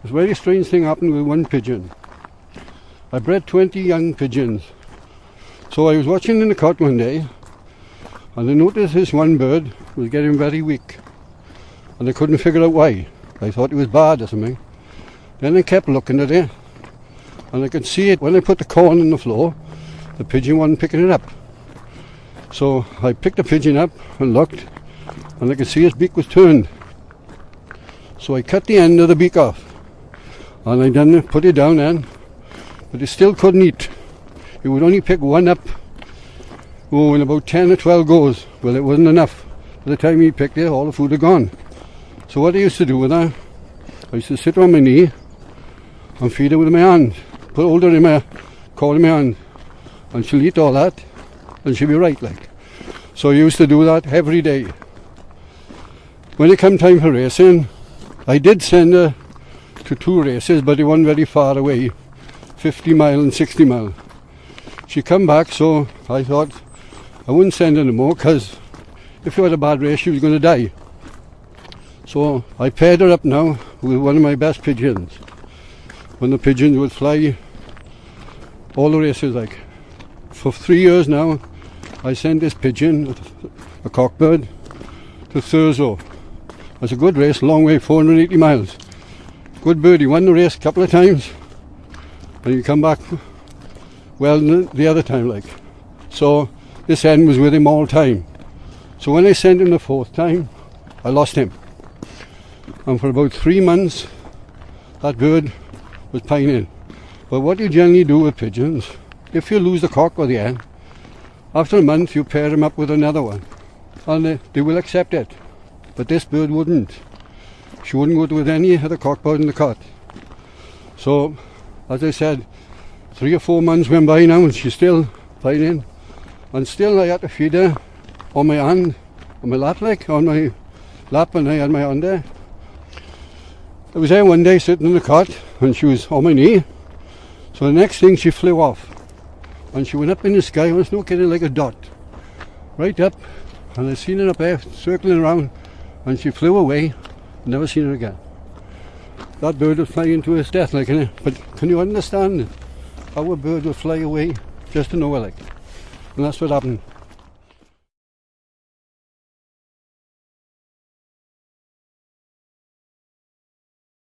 a very strange thing happened with one pigeon. I bred 20 young pigeons. So I was watching in the cot one day, and I noticed this one bird was getting very weak, and I couldn't figure out why. I thought it was bad or something. Then I kept looking at it, and I could see it when I put the corn on the floor. The pigeon wasn't picking it up. So I picked the pigeon up and looked, and I could see his beak was turned. So I cut the end of the beak off, and I then put it down then, but it still couldn't eat. It would only pick one up in about 10 or 12 goes. Well, it wasn't enough. By the time he picked it, all the food had gone. So what I used to do with her, I used to sit on my knee and feed her with my hand. Hold her in my corner of my hand, and she'll eat all that, and she'll be right like. So I used to do that every day. When it came time for racing, I did send her to 2 races, but they weren't very far away, 50 mile and 60 mile. She come back, so I thought I wouldn't send her no more, because if she had a bad race, she was going to die. So I paired her up now with one of my best pigeons. When the pigeons would fly all the races like. For 3 years now, I sent this pigeon, a cockbird, to Thurso. It's a good race, long way, 480 miles. Good bird, he won the race a couple of times, and he come back well the other time like. So this hen was with him all the time. So when I sent him the 4th time, I lost him. And for about 3 months, that bird was pining. But what you generally do with pigeons, if you lose the cock or the hen, after a month you pair them up with another one, and they will accept it. But this bird wouldn't. She wouldn't go with any other cockbird in the cot. So, as I said, 3 or 4 months went by now and she's still fighting. And still I had to feed her on my hand, on my lap like, on my lap, and I had my hand there. I was there one day sitting in the cot and she was on my knee. So the next thing she flew off. And she went up in the sky, and it's no kidding, like a dot. Right up, and I seen her up there circling around, and she flew away. Never seen her again. That bird would fly into his death like, innit? But can you understand how a bird would fly away just to nowhere like? And that's what happened.